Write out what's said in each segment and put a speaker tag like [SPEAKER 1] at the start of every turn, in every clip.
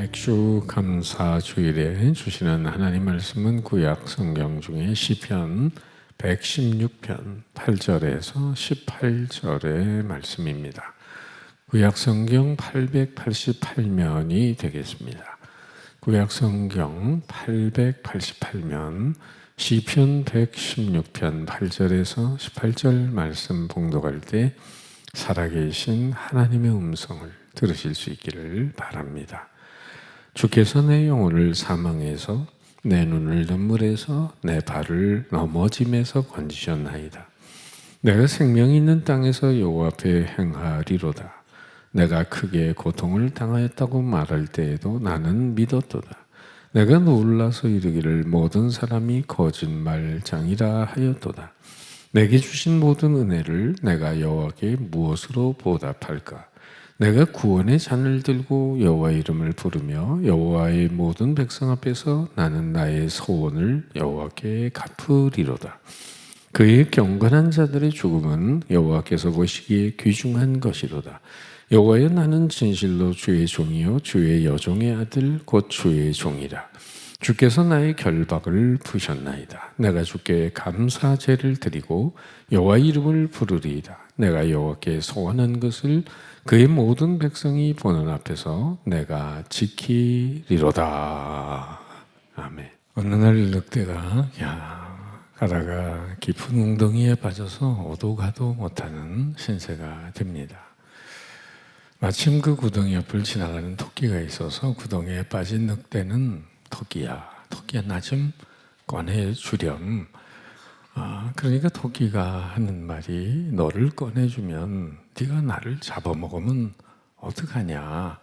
[SPEAKER 1] 맥주 감사 주일에 주시는 하나님 말씀은 구약 성경 중에 시편 116편 8절에서 18절의 말씀입니다. 구약 성경 888면이 되겠습니다. 구약 성경 888면 시편 116편 8절에서 18절 말씀 봉독할 때 살아계신 하나님의 음성을 들으실 수 있기를 바랍니다. 주께서 내 영혼을 사망에서 내 눈을 눈물에서 내 발을 넘어짐에서 건지셨나이다. 내가 생명이 있는 땅에서 여호와 앞에 행하리로다. 내가 크게 고통을 당하였다고 말할 때에도 나는 믿었도다. 내가 놀라서 이르기를 모든 사람이 거짓말장이라 하였도다. 내게 주신 모든 은혜를 내가 여호와께 무엇으로 보답할까? 내가 구원의 잔을 들고 여호와 이름을 부르며 여호와의 모든 백성 앞에서 나는 나의 소원을 여호와께 갚으리로다. 그의 경건한 자들의 죽음은 여호와께서 보시기에 귀중한 것이로다. 여호와여, 나는 진실로 주의 종이요 주의 여종의 아들 곧 주의 종이라. 주께서 나의 결박을 푸셨나이다. 내가 주께 감사제를 드리고 여호와 이름을 부르리이다. 내가 여호와께 소원한 것을 그의 모든 백성이 보는 앞에서 내가 지키리로다. 아멘. 어느 날 늑대가 가다가 깊은 웅덩이에 빠져서 오도 가도 못하는 신세가 됩니다. 마침 그 구덩이 옆을 지나가는 토끼가 있어서 구덩이에 빠진 늑대는 토끼야 나 좀 꺼내주렴. 그러니까 토끼가 하는 말이 너를 꺼내주면 네가 나를 잡아먹으면 어떡하냐.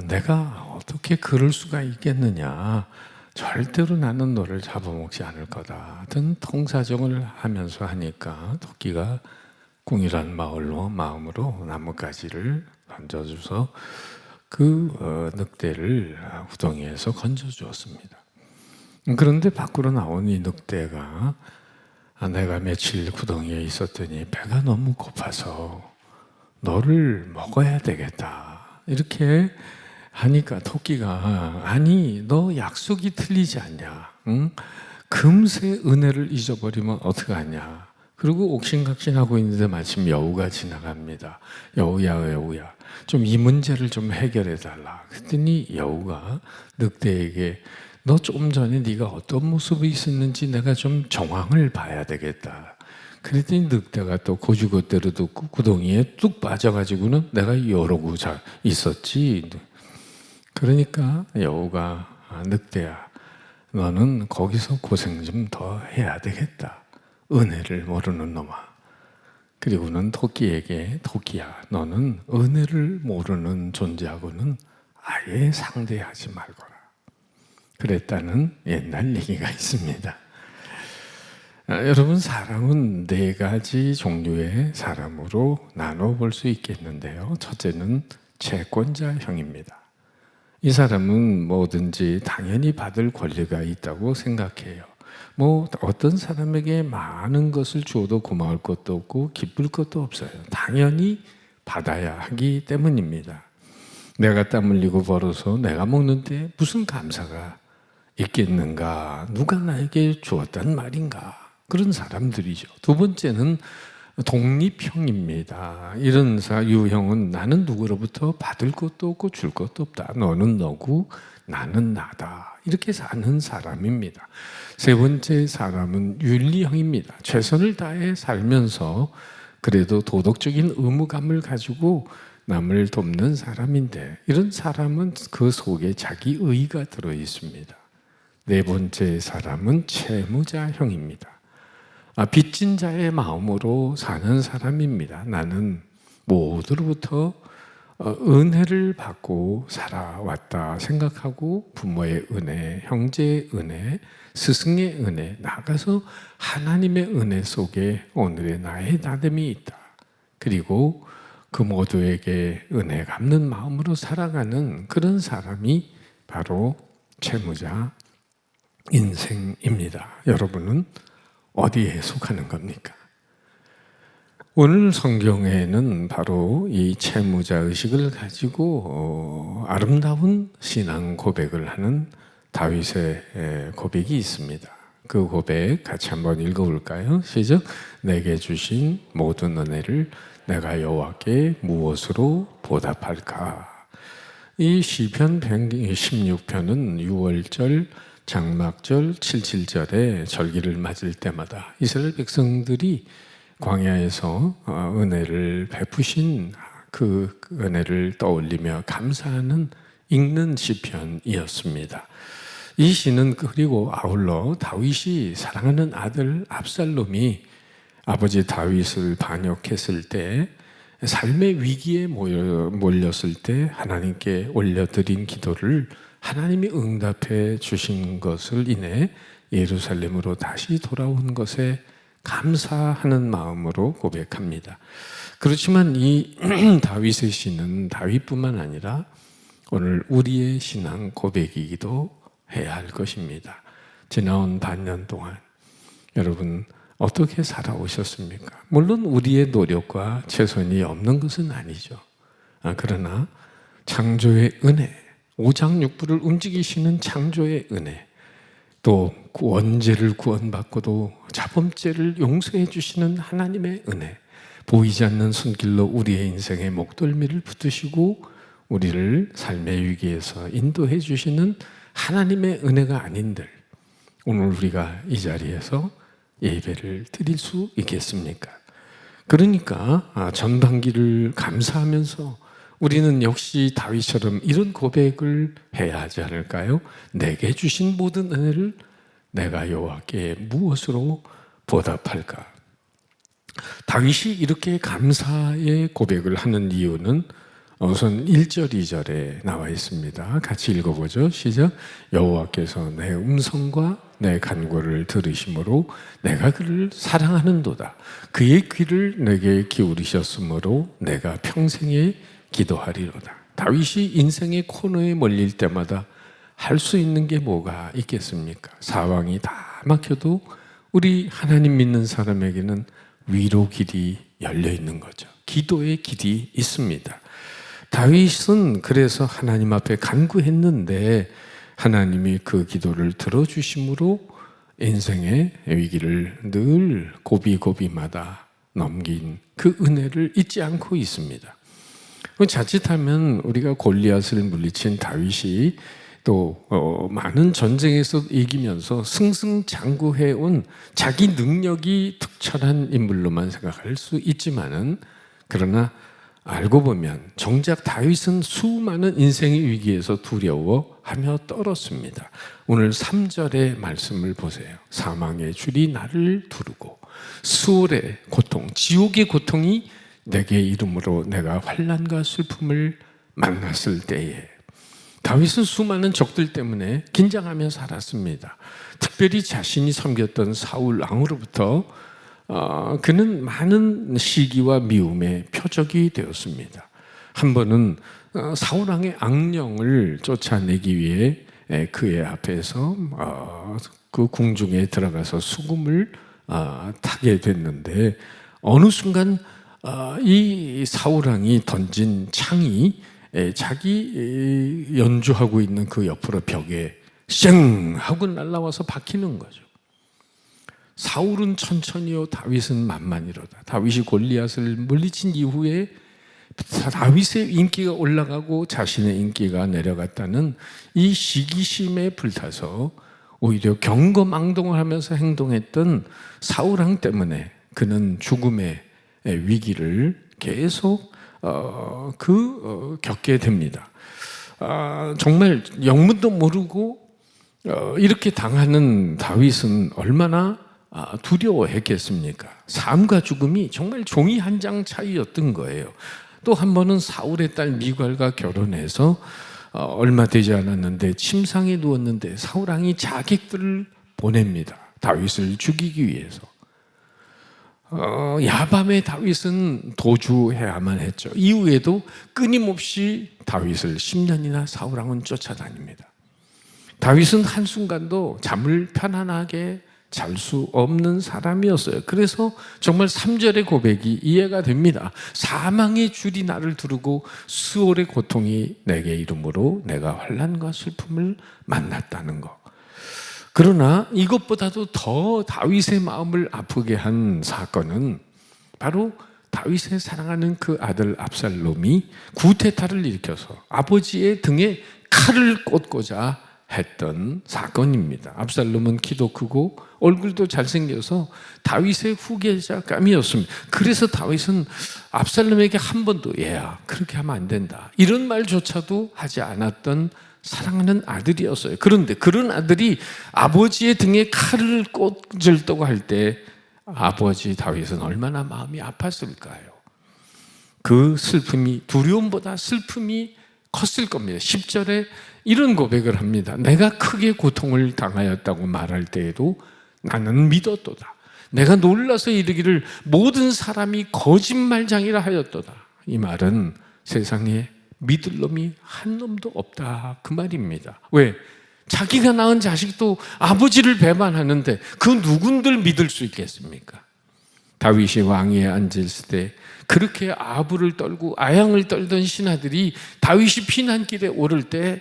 [SPEAKER 1] 내가 어떻게 그럴 수가 있겠느냐. 절대로 나는 너를 잡아먹지 않을 거다. 등 통사정을 하면서 하니까 토끼가 궁일한 마음으로 나뭇가지를 던져줘서 그 늑대를 구덩이에서 건져주었습니다. 그런데 밖으로 나온 이 늑대가 내가 며칠 구덩이에 있었더니 배가 너무 고파서 너를 먹어야 되겠다. 이렇게 하니까 토끼가 아니 너 약속이 틀리지 않냐. 응? 금세 은혜를 잊어버리면 어떡하냐. 그리고 옥신각신하고 있는데 마침 여우가 지나갑니다. 여우야 좀 이 문제를 좀 해결해 달라. 그랬더니 여우가 늑대에게 너 좀 전에 네가 어떤 모습이 있었는지 내가 좀 정황을 봐야 되겠다. 그랬더니 늑대가 또 고주것대로 듣고 구덩이에 뚝 빠져가지고는 내가 이러고 있었지. 그러니까 여우가 늑대야 너는 거기서 고생 좀 더 해야 되겠다. 은혜를 모르는 놈아. 그리고는 토끼에게 토끼야 너는 은혜를 모르는 존재하고는 아예 상대하지 말거라. 그랬다는 옛날 얘기가 있습니다. 여러분, 사람은 네 가지 종류의 사람으로 나눠볼 수 있겠는데요. 첫째는 채권자형입니다. 이 사람은 뭐든지 당연히 받을 권리가 있다고 생각해요. 어떤 사람에게 많은 것을 주어도 고마울 것도 없고 기쁠 것도 없어요. 당연히 받아야 하기 때문입니다. 내가 땀 흘리고 벌어서 내가 먹는데 무슨 감사가 있겠는가? 누가 나에게 주었단 말인가? 그런 사람들이죠. 두 번째는 독립형입니다. 이런 유형은 나는 누구로부터 받을 것도 없고 줄 것도 없다. 너는 너고 나는 나다. 이렇게 사는 사람입니다. 세 번째 사람은 윤리형입니다. 최선을 다해 살면서 그래도 도덕적인 의무감을 가지고 남을 돕는 사람인데 이런 사람은 그 속에 자기 의가 들어 있습니다. 네 번째 사람은 채무자형입니다. 빚진 자의 마음으로 사는 사람입니다. 나는 모두로부터 은혜를 받고 살아왔다 생각하고 부모의 은혜, 형제의 은혜, 스승의 은혜, 나아가서 하나님의 은혜 속에 오늘의 나의 나됨이 있다. 그리고 그 모두에게 은혜 갚는 마음으로 살아가는 그런 사람이 바로 채무자 인생입니다. 여러분은 어디에 속하는 겁니까? 오늘 성경에는 바로 이 채무자 의식을 가지고 아름다운 신앙 고백을 하는 다윗의 고백이 있습니다. 그 고백 같이 한번 읽어볼까요? 시작. 내게 주신 모든 은혜를 내가 여호와께 무엇으로 보답할까? 이 시편 116편은 6월절, 장막절, 77절에 절기를 맞을 때마다 이스라엘 백성들이 광야에서 은혜를 베푸신 그 은혜를 떠올리며 감사하는 읽는 시편이었습니다. 이 시는 그리고 아울러 다윗이 사랑하는 아들 압살롬이 아버지 다윗을 반역했을 때 삶의 위기에 몰렸을 때 하나님께 올려드린 기도를 하나님이 응답해 주신 것을 인해 예루살렘으로 다시 돌아온 것에 감사하는 마음으로 고백합니다. 그렇지만 이 다윗의 시는 다윗뿐만 아니라 오늘 우리의 신앙 고백이기도 해야 할 것입니다. 지나온 반년 동안 여러분 어떻게 살아오셨습니까? 물론 우리의 노력과 최선이 없는 것은 아니죠. 그러나 창조의 은혜, 오장육부를 움직이시는 창조의 은혜, 또 원죄를 구원받고도 자범죄를 용서해 주시는 하나님의 은혜, 보이지 않는 손길로 우리의 인생의 목덜미를 붙드시고 우리를 삶의 위기에서 인도해 주시는 하나님의 은혜가 아닌들 오늘 우리가 이 자리에서 예배를 드릴 수 있겠습니까? 그러니까 전반기를 감사하면서 우리는 역시 다윗처럼 이런 고백을 해야 하지 않을까요? 내게 주신 모든 은혜를 내가 여호와께 무엇으로 보답할까? 다윗이 이렇게 감사의 고백을 하는 이유는 우선 1절, 2절에 나와 있습니다. 같이 읽어보죠. 시작. 여호와께서 내 음성과 내 간구를 들으심으로 내가 그를 사랑하는도다. 그의 귀를 내게 기울이셨으므로 내가 평생에 기도하리로다. 다윗이 인생의 코너에 몰릴 때마다 할 수 있는 게 뭐가 있겠습니까? 사방이 다 막혀도 우리 하나님 믿는 사람에게는 위로 길이 열려 있는 거죠. 기도의 길이 있습니다. 다윗은 그래서 하나님 앞에 간구했는데 하나님이 그 기도를 들어주심으로 인생의 위기를 늘 고비고비마다 넘긴 그 은혜를 잊지 않고 있습니다. 자칫하면 우리가 골리앗을 물리친 다윗이 또 많은 전쟁에서 이기면서 승승장구해온 자기 능력이 특출한 인물로만 생각할 수 있지만은 그러나 알고 보면 정작 다윗은 수많은 인생의 위기에서 두려워하며 떨었습니다. 오늘 3절의 말씀을 보세요. 사망의 줄이 나를 두르고 수월의 고통, 지옥의 고통이 내게 이름으로 내가 환난과 슬픔을 만났을 때에 다윗은 수많은 적들 때문에 긴장하며 살았습니다. 특별히 자신이 섬겼던 사울 왕으로부터 그는 많은 시기와 미움의 표적이 되었습니다. 한 번은 사울 왕의 악령을 쫓아내기 위해 그의 앞에서 그 궁중에 들어가서 수금을 타게 됐는데 어느 순간 이 사울 왕이 던진 창이 자기 연주하고 있는 그 옆으로 벽에 쌩 하고 날아와서 박히는 거죠. 사울은 천천히요 다윗은 만만이로다. 다윗이 골리앗을 물리친 이후에 다윗의 인기가 올라가고 자신의 인기가 내려갔다는 이 시기심에 불타서 오히려 경거망동을 하면서 행동했던 사울 왕 때문에 그는 죽음의 위기를 계속 겪게 됩니다. 정말 영문도 모르고 이렇게 당하는 다윗은 얼마나 두려워했겠습니까? 삶과 죽음이 정말 종이 한 장 차이였던 거예요. 또 한 번은 사울의 딸 미갈과 결혼해서 얼마 되지 않았는데 침상에 누웠는데 사울 왕이 자객들을 보냅니다. 다윗을 죽이기 위해서. 야밤에 다윗은 도주해야만 했죠. 이후에도 끊임없이 다윗을 10년이나 사울 왕은 쫓아다닙니다. 다윗은 한순간도 잠을 편안하게 잘 수 없는 사람이었어요. 그래서 정말 3절의 고백이 이해가 됩니다. 사망의 줄이 나를 두르고 수월의 고통이 내게 이름으로 내가 환난과 슬픔을 만났다는 것. 그러나 이것보다도 더 다윗의 마음을 아프게 한 사건은 바로 다윗의 사랑하는 그 아들 압살롬이 구테타를 일으켜서 아버지의 등에 칼을 꽂고자 했던 사건입니다. 압살롬은 키도 크고 얼굴도 잘생겨서 다윗의 후계자감이었습니다. 그래서 다윗은 압살롬에게 한 번도 얘야 그렇게 하면 안 된다 이런 말조차도 하지 않았던 사랑하는 아들이었어요. 그런데 그런 아들이 아버지의 등에 칼을 꽂으려고 할 때 아버지 다윗은 얼마나 마음이 아팠을까요? 그 슬픔이 두려움보다 슬픔이 컸을 겁니다. 10절에 이런 고백을 합니다. 내가 크게 고통을 당하였다고 말할 때에도 나는 믿었도다. 내가 놀라서 이르기를 모든 사람이 거짓말장이라 하였도다. 이 말은 세상에 믿을 놈이 한 놈도 없다 그 말입니다. 왜? 자기가 낳은 자식도 아버지를 배반하는데 그 누군들 믿을 수 있겠습니까? 다윗이 왕위에 앉았을 때 그렇게 아부를 떨고 아양을 떨던 신하들이 다윗이 피난길에 오를 때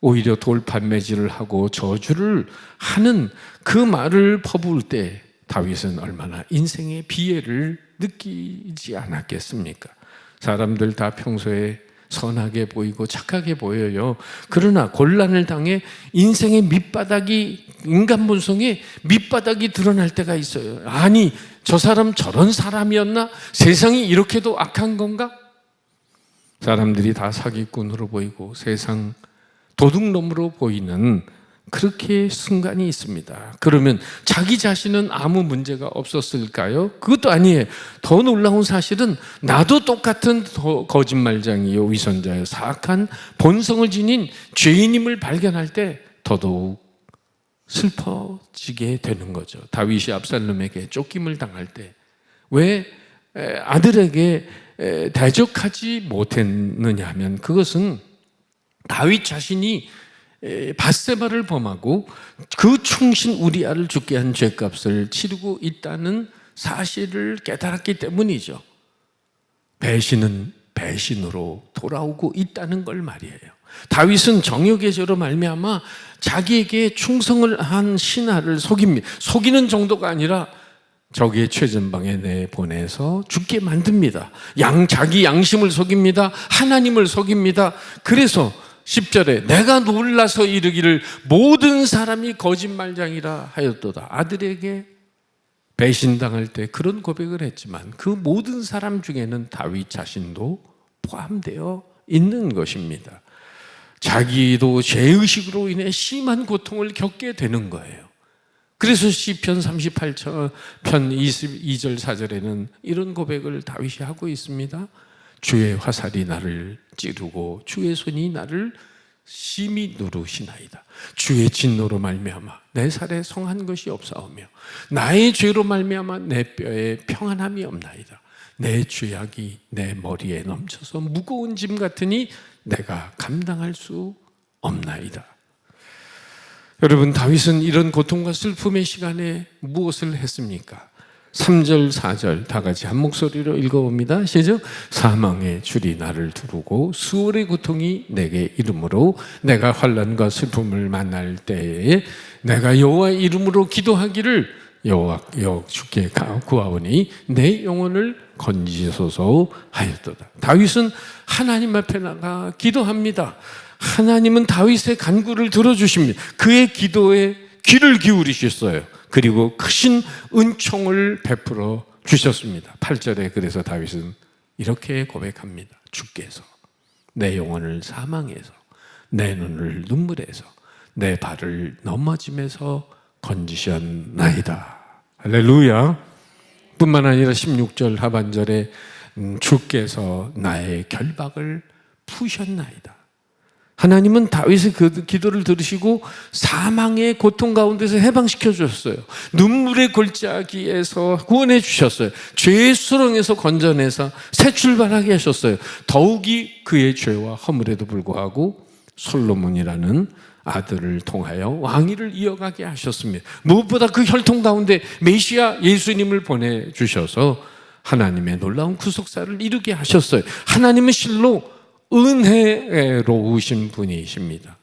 [SPEAKER 1] 오히려 돌판매질을 하고 저주를 하는 그 말을 퍼부을 때 다윗은 얼마나 인생의 비애를 느끼지 않았겠습니까? 사람들 다 평소에 선하게 보이고 착하게 보여요. 그러나 곤란을 당해 인생의 밑바닥이, 인간 본성의 밑바닥이 드러날 때가 있어요. 아니, 저 사람 저런 사람이었나? 세상이 이렇게도 악한 건가? 사람들이 다 사기꾼으로 보이고 세상 도둑놈으로 보이는 그렇게 순간이 있습니다. 그러면 자기 자신은 아무 문제가 없었을까요? 그것도 아니에요. 더 놀라운 사실은 나도 똑같은 거짓말장이요 위선자요 사악한 본성을 지닌 죄인임을 발견할 때 더더욱 슬퍼지게 되는 거죠. 다윗이 압살롬에게 쫓김을 당할 때 왜 아들에게 대적하지 못했느냐 하면 그것은 다윗 자신이 밧세바를 범하고 그 충신 우리아를 죽게 한 죄값을 치르고 있다는 사실을 깨달았기 때문이죠. 배신은 배신으로 돌아오고 있다는 걸 말이에요. 다윗은 정욕의 죄로 말미암아 자기에게 충성을 한 신하를 속입니다. 속이는 정도가 아니라 적의 최전방에 내보내서 죽게 만듭니다. 자기 양심을 속입니다. 하나님을 속입니다. 그래서 10절에 내가 놀라서 이르기를 모든 사람이 거짓말장이라 하였도다. 아들에게 배신당할 때 그런 고백을 했지만 그 모든 사람 중에는 다윗 자신도 포함되어 있는 것입니다. 자기도 죄의식으로 인해 심한 고통을 겪게 되는 거예요. 그래서 시편 38편 22절 4절에는 이런 고백을 다윗이 하고 있습니다. 주의 화살이 나를 찌르고 주의 손이 나를 심히 누르시나이다. 주의 진노로 말미암아 내 살에 성한 것이 없사오며 나의 죄로 말미암아 내 뼈에 평안함이 없나이다. 내 죄악이 내 머리에 넘쳐서 무거운 짐 같으니 내가 감당할 수 없나이다. 여러분, 다윗은 이런 고통과 슬픔의 시간에 무엇을 했습니까? 3절, 4절 다 같이 한 목소리로 읽어봅니다. 시작. 사망의 줄이 나를 두르고 수월의 고통이 내게 이름으로 내가 환난과 슬픔을 만날 때에 내가 여호와의 이름으로 기도하기를 여호와 주께 구하오니 내 영혼을 건지소서 하였도다. 다윗은 하나님 앞에 나가 기도합니다. 하나님은 다윗의 간구를 들어주십니다. 그의 기도에 귀를 기울이셨어요. 그리고 크신 은총을 베풀어 주셨습니다. 8절에 그래서 다윗은 이렇게 고백합니다. 주께서 내 영혼을 사망에서 내 눈을 눈물에서 내 발을 넘어짐에서 건지셨나이다. 할렐루야. 뿐만 아니라 16절 하반절에 주께서 나의 결박을 푸셨나이다. 하나님은 다윗의 그 기도를 들으시고 사망의 고통 가운데서 해방시켜 주셨어요. 눈물의 골짜기에서 구원해 주셨어요. 죄의 수렁에서 건져내서 새 출발하게 하셨어요. 더욱이 그의 죄와 허물에도 불구하고 솔로몬이라는 아들을 통하여 왕위를 이어가게 하셨습니다. 무엇보다 그 혈통 가운데 메시아 예수님을 보내주셔서 하나님의 놀라운 구속사를 이루게 하셨어요. 하나님은 실로 은혜로우신 분이십니다.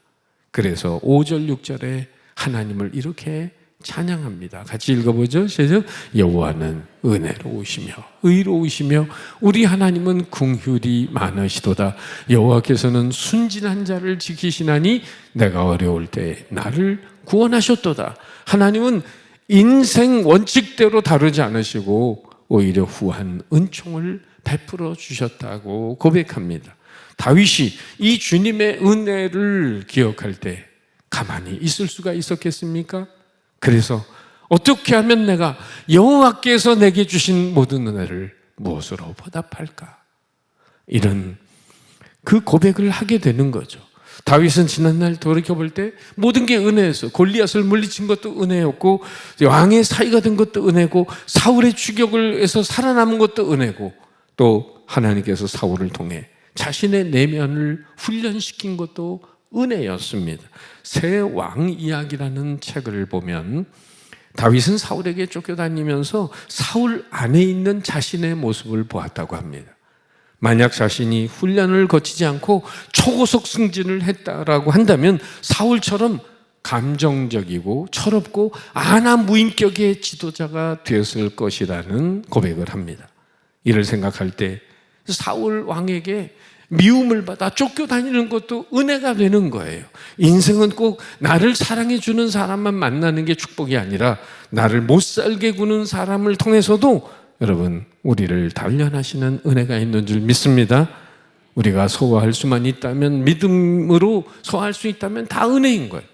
[SPEAKER 1] 그래서 5절 6절에 하나님을 이렇게 찬양합니다. 같이 읽어보죠. 시작. 여호와는 은혜로우시며 의로우시며 우리 하나님은 긍휼이 많으시도다. 여호와께서는 순진한 자를 지키시나니 내가 어려울 때 나를 구원하셨도다. 하나님은 인생 원칙대로 다루지 않으시고 오히려 후한 은총을 베풀어 주셨다고 고백합니다. 다윗이 이 주님의 은혜를 기억할 때 가만히 있을 수가 있었겠습니까? 그래서 어떻게 하면 내가 여호와께서 내게 주신 모든 은혜를 무엇으로 보답할까? 이런 그 고백을 하게 되는 거죠. 다윗은 지난날 돌이켜볼 때 모든 게 은혜였어. 골리앗을 물리친 것도 은혜였고, 왕의 사이가 된 것도 은혜고, 사울의 추격을 해서 살아남은 것도 은혜고, 또 하나님께서 사울을 통해 자신의 내면을 훈련시킨 것도 은혜였습니다. 새 왕 이야기라는 책을 보면 다윗은 사울에게 쫓겨다니면서 사울 안에 있는 자신의 모습을 보았다고 합니다. 만약 자신이 훈련을 거치지 않고 초고속 승진을 했다라고 한다면 사울처럼 감정적이고 철없고 안하무인격의 지도자가 되었을 것이라는 고백을 합니다. 이를 생각할 때 사울 왕에게 미움을 받아 쫓겨다니는 것도 은혜가 되는 거예요. 인생은 꼭 나를 사랑해 주는 사람만 만나는 게 축복이 아니라 나를 못 살게 구는 사람을 통해서도 여러분 우리를 단련하시는 은혜가 있는 줄 믿습니다. 우리가 소화할 수만 있다면, 믿음으로 소화할 수 있다면 다 은혜인 거예요.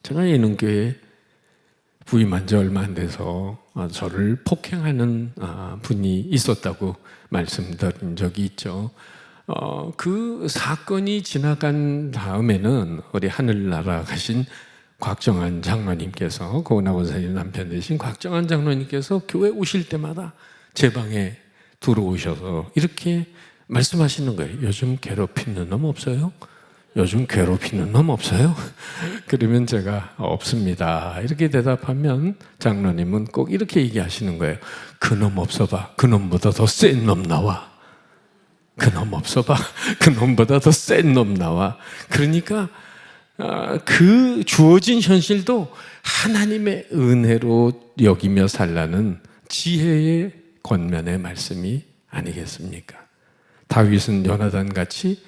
[SPEAKER 1] 제가 예능교회 부임한 지 얼마 안 돼서 저를 폭행하는 분이 있었다고 말씀드린 적이 있죠. 그 사건이 지나간 다음에는 우리 하늘나라 가신 곽정한 장로님께서, 고은아버사님 남편 되신 곽정한 장로님께서 교회 오실 때마다 제 방에 들어오셔서 이렇게 말씀하시는 거예요. 요즘 괴롭히는 놈 없어요? 요즘 괴롭히는 놈 없어요? 그러면 제가 없습니다 이렇게 대답하면 장로님은 꼭 이렇게 얘기하시는 거예요. 그놈 없어봐. 그놈보다 더 센 놈 나와. 그놈 없어봐. 그놈보다 더 센 놈 나와. 그러니까 그 주어진 현실도 하나님의 은혜로 여기며 살라는 지혜의 권면의 말씀이 아니겠습니까? 다윗은 요나단 같이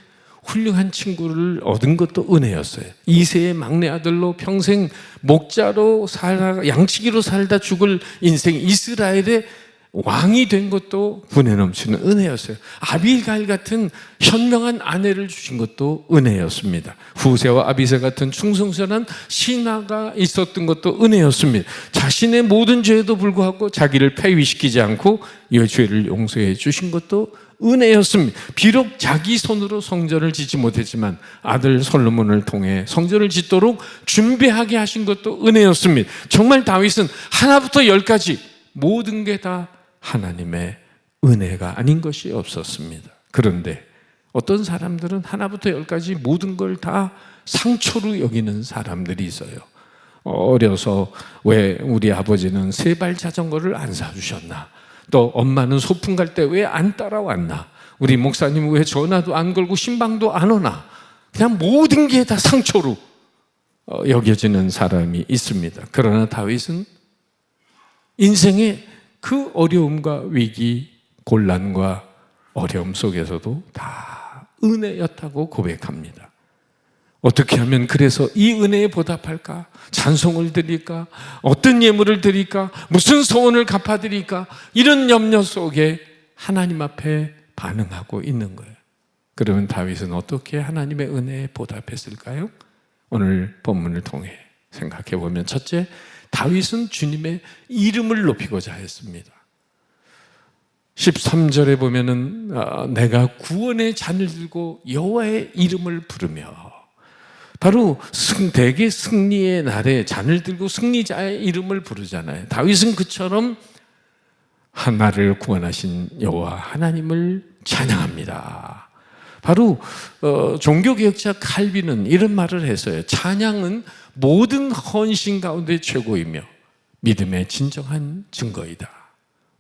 [SPEAKER 1] 훌륭한 친구를 얻은 것도 은혜였어요. 이새의 막내 아들로 평생 목자로 살아 양치기로 살다 죽을 인생 이스라엘의 왕이 된 것도 분에 넘치는 은혜였어요. 아비가일 같은 현명한 아내를 주신 것도 은혜였습니다. 후세와 아비세 같은 충성스러운 신하가 있었던 것도 은혜였습니다. 자신의 모든 죄에도 불구하고 자기를 폐위시키지 않고 이 죄를 용서해 주신 것도 은혜였습니다. 비록 자기 손으로 성전을 짓지 못했지만 아들 솔로몬을 통해 성전을 짓도록 준비하게 하신 것도 은혜였습니다. 정말 다윗은 하나부터 열까지 모든 게 다 하나님의 은혜가 아닌 것이 없었습니다. 그런데 어떤 사람들은 하나부터 열까지 모든 걸 다 상처로 여기는 사람들이 있어요. 어려서 왜 우리 아버지는 세발 자전거를 안 사주셨나? 또 엄마는 소풍 갈 때 왜 안 따라왔나? 우리 목사님은 왜 전화도 안 걸고 신방도 안 오나? 그냥 모든 게 다 상처로 여겨지는 사람이 있습니다. 그러나 다윗은 인생의 그 어려움과 위기, 곤란과 어려움 속에서도 다 은혜였다고 고백합니다. 어떻게 하면 그래서 이 은혜에 보답할까? 찬송을 드릴까? 어떤 예물을 드릴까? 무슨 소원을 갚아드릴까? 이런 염려 속에 하나님 앞에 반응하고 있는 거예요. 그러면 다윗은 어떻게 하나님의 은혜에 보답했을까요? 오늘 본문을 통해 생각해 보면, 첫째, 다윗은 주님의 이름을 높이고자 했습니다. 13절에 보면은 내가 구원의 잔을 들고 여호와의 이름을 부르며, 바로 대개 승리의 날에 잔을 들고 승리자의 이름을 부르잖아요. 다윗은 그처럼 나를 구원하신 여호와 하나님을 찬양합니다. 바로 종교개혁자 칼빈은 이런 말을 했어요. 찬양은 모든 헌신 가운데 최고이며 믿음의 진정한 증거이다.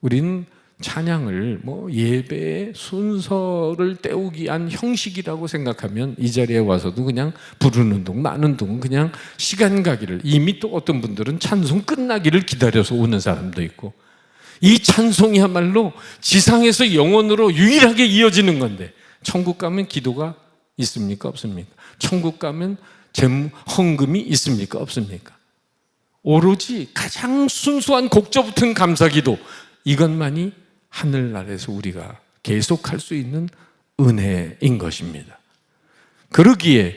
[SPEAKER 1] 우리는 찬양을 예배의 순서를 때우기 위한 형식이라고 생각하면 이 자리에 와서도 그냥 부르는 동 마는 동 그냥 시간 가기를, 이미 또 어떤 분들은 찬송 끝나기를 기다려서 오는 사람도 있고, 이 찬송이야말로 지상에서 영원으로 유일하게 이어지는 건데, 천국 가면 기도가 있습니까? 없습니까? 천국 가면 헌금이 있습니까? 없습니까? 오로지 가장 순수한 곡조 붙은 감사기도, 이것만이 하늘나라에서 우리가 계속할 수 있는 은혜인 것입니다. 그러기에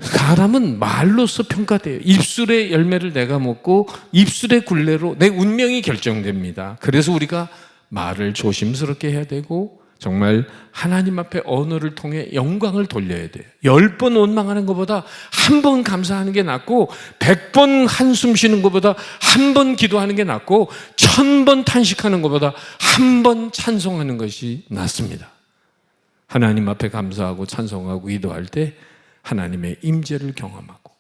[SPEAKER 1] 사람은 말로써 평가돼요. 입술의 열매를 내가 먹고 입술의 굴레로 내 운명이 결정됩니다. 그래서 우리가 말을 조심스럽게 해야 되고, 정말 하나님 앞에 언어를 통해 영광을 돌려야 돼요. 10번 원망하는 것보다 한 번 감사하는 게 낫고, 100번 한숨 쉬는 것보다 한 번 기도하는 게 낫고, 1000번 탄식하는 것보다 한 번 찬송하는 것이 낫습니다. 하나님 앞에 감사하고 찬송하고 기도할 때 하나님의 임재를 경험하고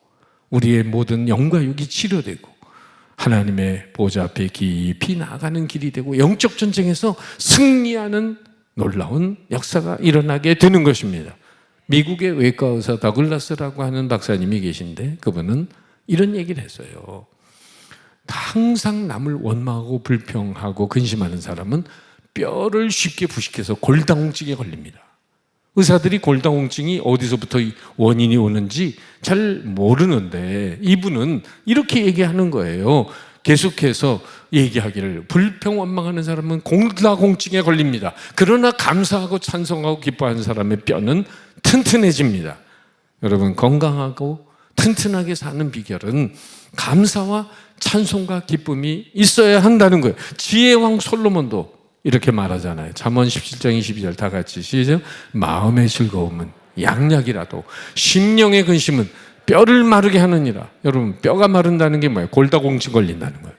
[SPEAKER 1] 우리의 모든 영과 육이 치료되고 하나님의 보좌 앞에 깊이 나아가는 길이 되고 영적 전쟁에서 승리하는 놀라운 역사가 일어나게 되는 것입니다. 미국의 외과 의사 더글라스라고 하는 박사님이 계신데, 그분은 이런 얘기를 했어요. 항상 남을 원망하고 불평하고 근심하는 사람은 뼈를 쉽게 부식해서 골다공증에 걸립니다. 의사들이 골다공증이 어디서부터 원인이 오는지 잘 모르는데, 이분은 이렇게 얘기하는 거예요. 계속해서 얘기하기를, 불평 원망하는 사람은 골다공증에 걸립니다. 그러나 감사하고 찬송하고 기뻐하는 사람의 뼈는 튼튼해집니다. 여러분, 건강하고 튼튼하게 사는 비결은 감사와 찬송과 기쁨이 있어야 한다는 거예요. 지혜의 왕 솔로몬도 이렇게 말하잖아요. 잠언 17장 22절 다 같이 시작. 마음의 즐거움은 양약이라도 심령의 근심은 뼈를 마르게 하느니라. 여러분, 뼈가 마른다는 게 뭐예요? 골다공증 걸린다는 거예요.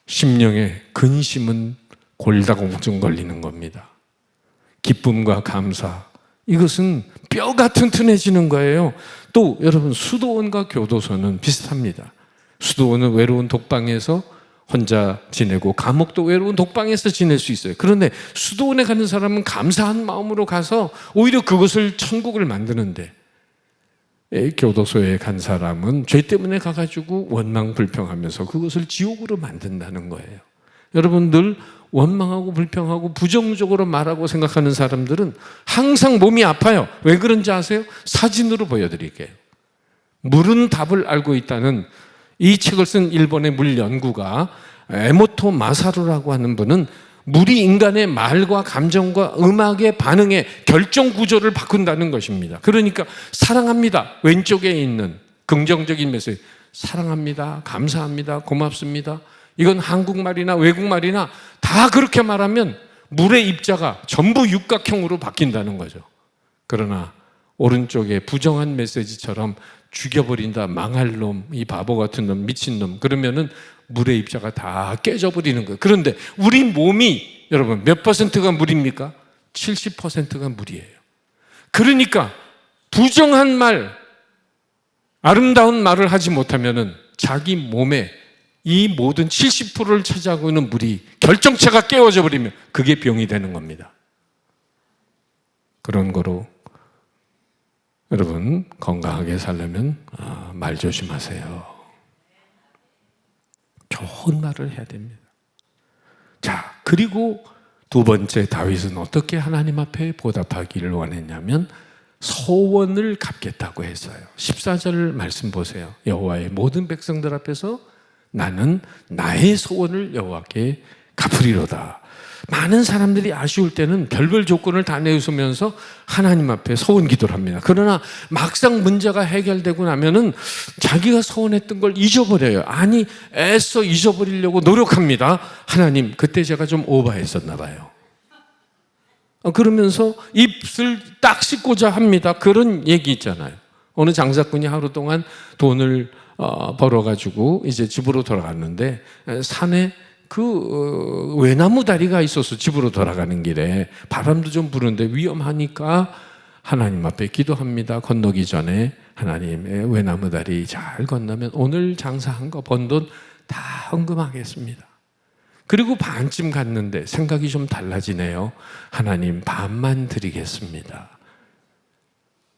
[SPEAKER 1] 심령의 근심은 골다공증 걸리는 겁니다. 기쁨과 감사, 이것은 뼈가 튼튼해지는 거예요. 또 여러분, 수도원과 교도소는 비슷합니다. 수도원은 외로운 독방에서 혼자 지내고, 감옥도 외로운 독방에서 지낼 수 있어요. 그런데 수도원에 가는 사람은 감사한 마음으로 가서 오히려 그것을 천국을 만드는데, 교도소에 간 사람은 죄 때문에 가가지고 원망 불평하면서 그것을 지옥으로 만든다는 거예요. 여러분, 늘 원망하고 불평하고 부정적으로 말하고 생각하는 사람들은 항상 몸이 아파요. 왜 그런지 아세요? 사진으로 보여드릴게요. 물은 답을 알고 있다는 이 책을 쓴 일본의 물 연구가 에모토 마사루라고 하는 분은 물이 인간의 말과 감정과 음악의 반응의 결정 구조를 바꾼다는 것입니다. 그러니까 사랑합니다, 왼쪽에 있는 긍정적인 메시지, 사랑합니다, 감사합니다, 고맙습니다, 이건 한국말이나 외국말이나 다 그렇게 말하면 물의 입자가 전부 육각형으로 바뀐다는 거죠. 그러나 오른쪽에 부정한 메시지처럼 죽여버린다, 망할 놈, 이 바보 같은 놈, 미친 놈, 그러면은 물의 입자가 다 깨져버리는 거예요. 그런데 우리 몸이 여러분 몇 퍼센트가 물입니까? 70%가 물이에요. 그러니까 부정한 말, 아름다운 말을 하지 못하면은 자기 몸에 이 모든 70%를 차지하고 있는 물이, 결정체가 깨어져 버리면 그게 병이 되는 겁니다. 그런 거로 여러분, 건강하게 살려면 말 조심하세요. 좋은 말을 해야 됩니다. 자, 그리고 두 번째, 다윗은 어떻게 하나님 앞에 보답하기를 원했냐면 소원을 갚겠다고 했어요. 14절 말씀 보세요. 여호와의 모든 백성들 앞에서 나는 나의 소원을 여호와께 갚으리로다. 많은 사람들이 아쉬울 때는 별별 조건을 다 내세우면서 하나님 앞에 소원 기도를 합니다. 그러나 막상 문제가 해결되고 나면은 자기가 소원했던 걸 잊어버려요. 아니, 애써 잊어버리려고 노력합니다. 하나님, 그때 제가 좀 오버했었나 봐요. 그러면서 입을 딱 씻고자 합니다. 그런 얘기 있잖아요. 어느 장사꾼이 하루 동안 돈을 벌어가지고 이제 집으로 돌아갔는데 산에 외나무 다리가 있어서 집으로 돌아가는 길에 바람도 좀 부는데 위험하니까 하나님 앞에 기도합니다. 건너기 전에 하나님의 외나무 다리 잘 건너면 오늘 장사한 거 번 돈 다 헌금하겠습니다. 그리고 반쯤 갔는데 생각이 좀 달라지네요. 하나님 반만 드리겠습니다.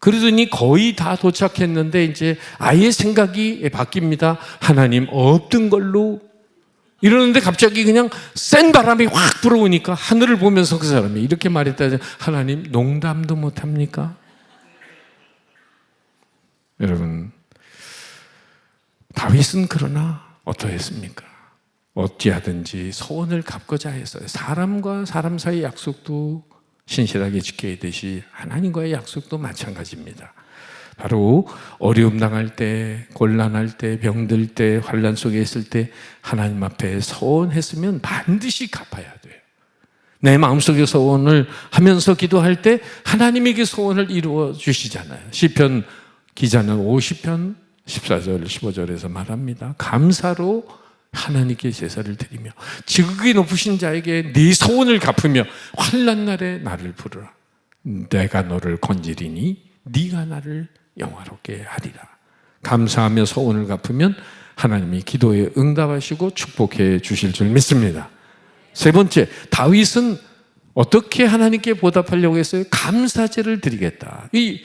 [SPEAKER 1] 그러더니 거의 다 도착했는데 이제 아예 생각이 바뀝니다. 하나님 없던 걸로 이러는데 갑자기 그냥 센 바람이 확 불어오니까 하늘을 보면서 그 사람이 이렇게 말했다. 하나님 농담도 못합니까? 여러분, 다윗은 그러나 어떠했습니까? 어찌하든지 소원을 갚고자 했어요. 사람과 사람 사이의 약속도 신실하게 지켜야 되시 하나님과의 약속도 마찬가지입니다. 바로 어려움 당할 때, 곤란할 때, 병들 때, 환난 속에 있을 때 하나님 앞에 소원했으면 반드시 갚아야 돼요. 내 마음속에 소원을 하면서 기도할 때 하나님에게 소원을 이루어 주시잖아요. 시편 기자는 50편 14절 15절에서 말합니다. 감사로 하나님께 제사를 드리며 지극히 높으신 자에게 네 소원을 갚으며 환난 날에 나를 부르라. 내가 너를 건지리니 네가 나를 영화롭게 하리라. 감사하며 소원을 갚으면 하나님이 기도에 응답하시고 축복해 주실 줄 믿습니다. 세 번째, 다윗은 어떻게 하나님께 보답하려고 했어요? 감사제를 드리겠다. 이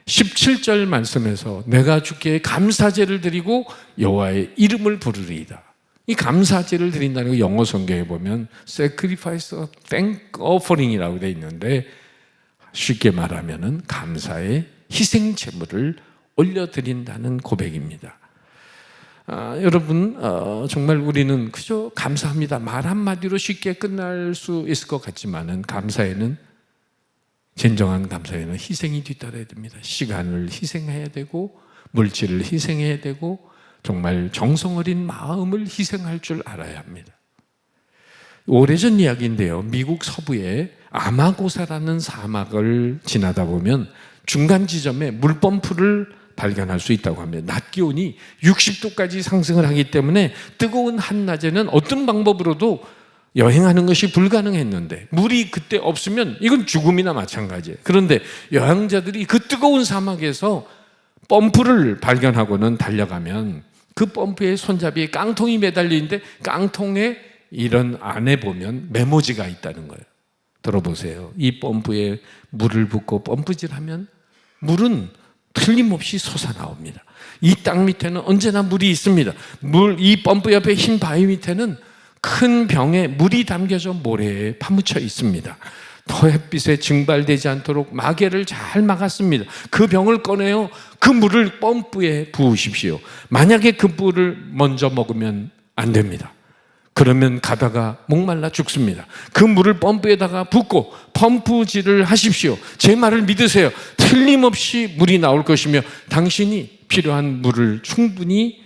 [SPEAKER 1] 17절 말씀에서 내가 주께 감사제를 드리고 여호와의 이름을 부르리이다. 이 감사제를 드린다는 거 영어 성경에 보면 sacrifice of thank offering이라고 되어 있는데 쉽게 말하면은 감사의 희생 제물을 올려드린다는 고백입니다. 여러분, 정말 우리는 그저 감사합니다 말 한마디로 쉽게 끝날 수 있을 것 같지만은 감사에는, 진정한 감사에는 희생이 뒤따라야 됩니다. 시간을 희생해야 되고 물질을 희생해야 되고 정말 정성 어린 마음을 희생할 줄 알아야 합니다. 오래전 이야기인데요. 미국 서부에 아마고사라는 사막을 지나다 보면 중간 지점에 물펌프를 발견할 수 있다고 합니다. 낮 기온이 60도까지 상승을 하기 때문에 뜨거운 한낮에는 어떤 방법으로도 여행하는 것이 불가능했는데 물이 그때 없으면 이건 죽음이나 마찬가지예요. 그런데 여행자들이 그 뜨거운 사막에서 펌프를 발견하고는 달려가면 그 펌프의 손잡이에 깡통이 매달려 있는데 깡통에 이런 안에 보면 메모지가 있다는 거예요. 들어보세요. 이 펌프에 물을 붓고 펌프질하면 물은 틀림없이 솟아나옵니다. 이 땅 밑에는 언제나 물이 있습니다. 이 펌프 옆에 흰 바위 밑에는 큰 병에 물이 담겨져 모래에 파묻혀 있습니다. 더 햇빛에 증발되지 않도록 마개를 잘 막았습니다. 그 병을 꺼내어 그 물을 펌프에 부으십시오. 만약에 그 물을 먼저 먹으면 안 됩니다. 그러면 가다가 목말라 죽습니다. 그 물을 펌프에다가 붓고 펌프질을 하십시오. 제 말을 믿으세요. 틀림없이 물이 나올 것이며 당신이 필요한 물을 충분히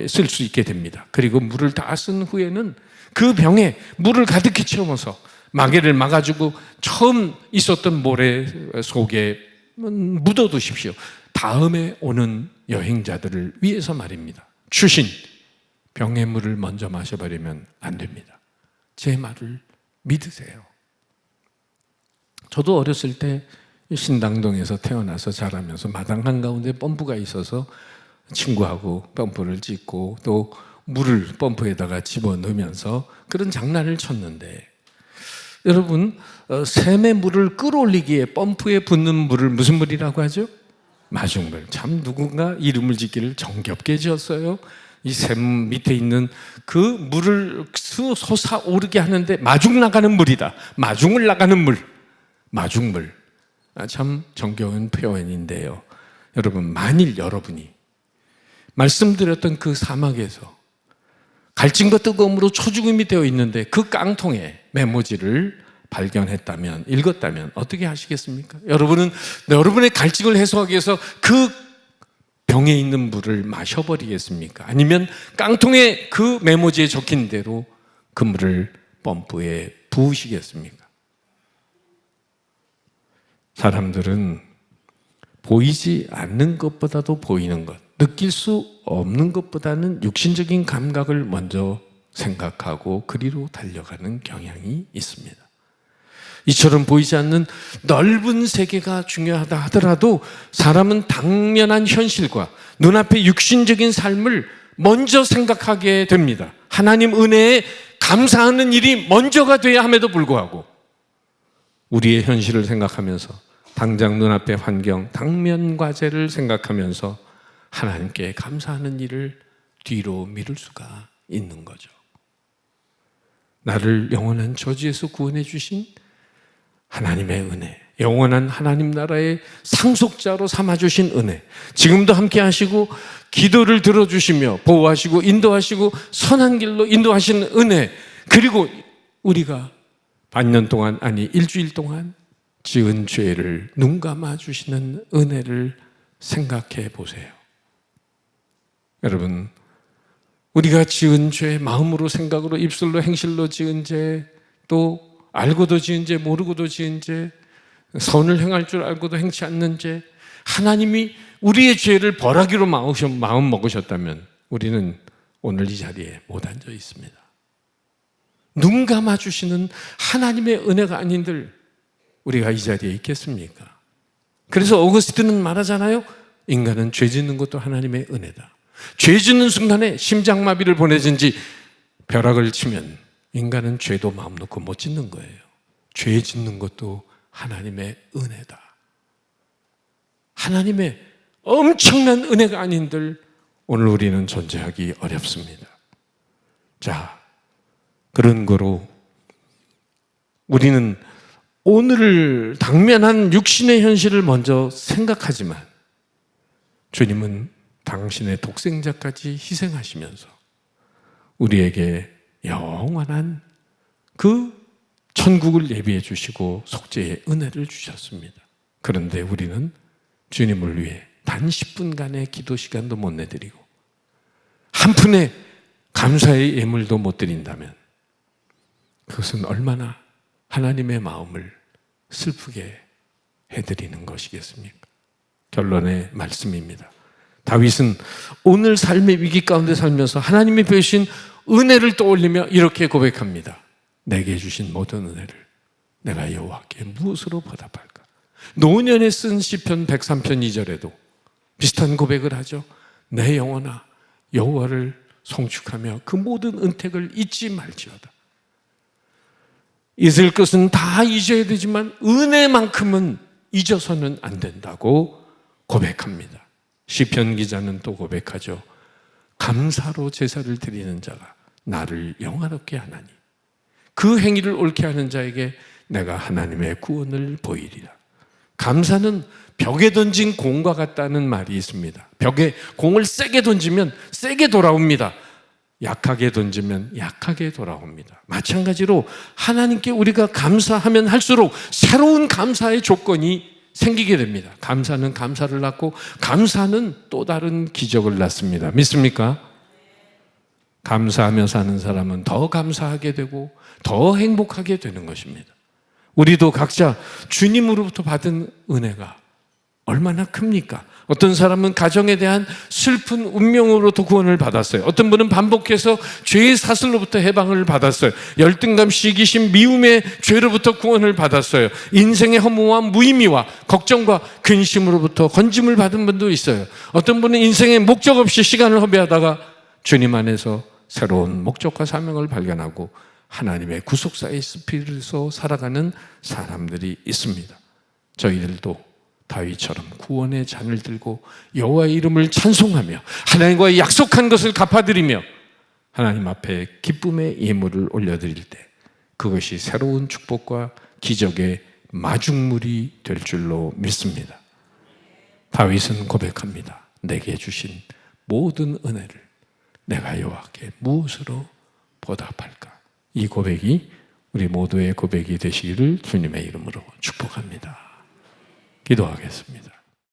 [SPEAKER 1] 쓸 수 있게 됩니다. 그리고 물을 다 쓴 후에는 그 병에 물을 가득히 채워서 마개를 막아주고 처음 있었던 모래 속에 묻어두십시오. 다음에 오는 여행자들을 위해서 말입니다. 주신 병의 물을 먼저 마셔버리면 안 됩니다. 제 말을 믿으세요. 저도 어렸을 때 신당동에서 태어나서 자라면서 마당 한가운데 펌프가 있어서 친구하고 펌프를 찍고 또 물을 펌프에다가 집어넣으면서 그런 장난을 쳤는데, 여러분, 샘의 물을 끌어올리기에 펌프에 붓는 물을 무슨 물이라고 하죠? 마중물. 참 누군가 이름을 짓기를 정겹게 지었어요. 이 샘 밑에 있는 그 물을 솟아오르게 하는데 마중 나가는 물이다. 마중을 나가는 물. 마중물. 참 정겨운 표현인데요. 여러분, 만일 여러분이 말씀드렸던 그 사막에서 갈증과 뜨거움으로 초죽음이 되어 있는데 그 깡통에 메모지를 발견했다면, 읽었다면 어떻게 하시겠습니까? 여러분은 여러분의 갈증을 해소하기 위해서 그 병에 있는 물을 마셔버리겠습니까? 아니면 깡통에 그 메모지에 적힌 대로 그 물을 펌프에 부으시겠습니까? 사람들은 보이지 않는 것보다도 보이는 것, 느낄 수 없는 것보다는 육신적인 감각을 먼저 생각하고 그리로 달려가는 경향이 있습니다. 이처럼 보이지 않는 넓은 세계가 중요하다 하더라도 사람은 당면한 현실과 눈앞의 육신적인 삶을 먼저 생각하게 됩니다. 하나님 은혜에 감사하는 일이 먼저가 돼야 함에도 불구하고 우리의 현실을 생각하면서 당장 눈앞의 환경, 당면 과제를 생각하면서 하나님께 감사하는 일을 뒤로 미룰 수가 있는 거죠. 나를 영원한 저주에서 구원해 주신 하나님의 은혜, 영원한 하나님 나라의 상속자로 삼아주신 은혜, 지금도 함께 하시고 기도를 들어주시며 보호하시고 인도하시고 선한 길로 인도하시는 은혜, 그리고 우리가 반년 동안, 아니 일주일 동안 지은 죄를 눈 감아 주시는 은혜를 생각해 보세요. 여러분, 우리가 지은 죄, 마음으로 생각으로 입술로 행실로 지은 죄, 또 알고도 지은 죄, 모르고도 지은 죄, 선을 행할 줄 알고도 행치 않는 죄, 하나님이 우리의 죄를 벌하기로 마음 먹으셨다면 우리는 오늘 이 자리에 못 앉아 있습니다. 눈 감아주시는 하나님의 은혜가 아닌들 우리가 이 자리에 있겠습니까? 그래서 어거스틴은 말하잖아요. 인간은 죄 짓는 것도 하나님의 은혜다. 죄 짓는 순간에 심장마비를 보내준 지 벼락을 치면 인간은 죄도 마음 놓고 못 짓는 거예요. 죄 짓는 것도 하나님의 은혜다. 하나님의 엄청난 은혜가 아닌들 오늘 우리는 존재하기 어렵습니다. 자, 그런 거로 우리는 오늘을 당면한 육신의 현실을 먼저 생각하지만 주님은 당신의 독생자까지 희생하시면서 우리에게 영원한 그 천국을 예비해 주시고 속죄의 은혜를 주셨습니다. 그런데 우리는 주님을 위해 단 10분간의 기도 시간도 못 내드리고 한 푼의 감사의 예물도 못 드린다면 그것은 얼마나 하나님의 마음을 슬프게 해드리는 것이겠습니까? 결론의 말씀입니다. 다윗은 오늘 삶의 위기 가운데 살면서 하나님이 베푸신 은혜를 떠올리며 이렇게 고백합니다. 내게 주신 모든 은혜를 내가 여호와께 무엇으로 보답할까? 노년에 쓴 시편 103편 2절에도 비슷한 고백을 하죠. 내 영혼아 여호와를 송축하며 그 모든 은택을 잊지 말지어다. 잊을 것은 다 잊어야 되지만 은혜만큼은 잊어서는 안 된다고 고백합니다. 시편 기자는 또 고백하죠. 감사로 제사를 드리는 자가 나를 영화롭게 하나니 그 행위를 옳게 하는 자에게 내가 하나님의 구원을 보이리라. 감사는 벽에 던진 공과 같다는 말이 있습니다. 벽에 공을 세게 던지면 세게 돌아옵니다. 약하게 던지면 약하게 돌아옵니다. 마찬가지로 하나님께 우리가 감사하면 할수록 새로운 감사의 조건이 생기게 됩니다. 감사는 감사를 낳고 감사는 또 다른 기적을 낳습니다. 믿습니까? 감사하며 사는 사람은 더 감사하게 되고 더 행복하게 되는 것입니다. 우리도 각자 주님으로부터 받은 은혜가 얼마나 큽니까? 어떤 사람은 가정에 대한 슬픈 운명으로부터 구원을 받았어요. 어떤 분은 반복해서 죄의 사슬로부터 해방을 받았어요. 열등감, 시기심, 미움의 죄로부터 구원을 받았어요. 인생의 허무와 무의미와 걱정과 근심으로부터 건짐을 받은 분도 있어요. 어떤 분은 인생의 목적 없이 시간을 허비하다가 주님 안에서 새로운 목적과 사명을 발견하고 하나님의 구속사의 스피릿으로 살아가는 사람들이 있습니다. 저희들도 다윗처럼 구원의 잔을 들고 여호와의 이름을 찬송하며 하나님과의 약속한 것을 갚아드리며 하나님 앞에 기쁨의 예물을 올려드릴 때 그것이 새로운 축복과 기적의 마중물이 될 줄로 믿습니다. 다윗은 고백합니다. 내게 주신 모든 은혜를 내가 여호와께 무엇으로 보답할까? 이 고백이 우리 모두의 고백이 되시기를 주님의 이름으로 축복합니다. 기도하겠습니다.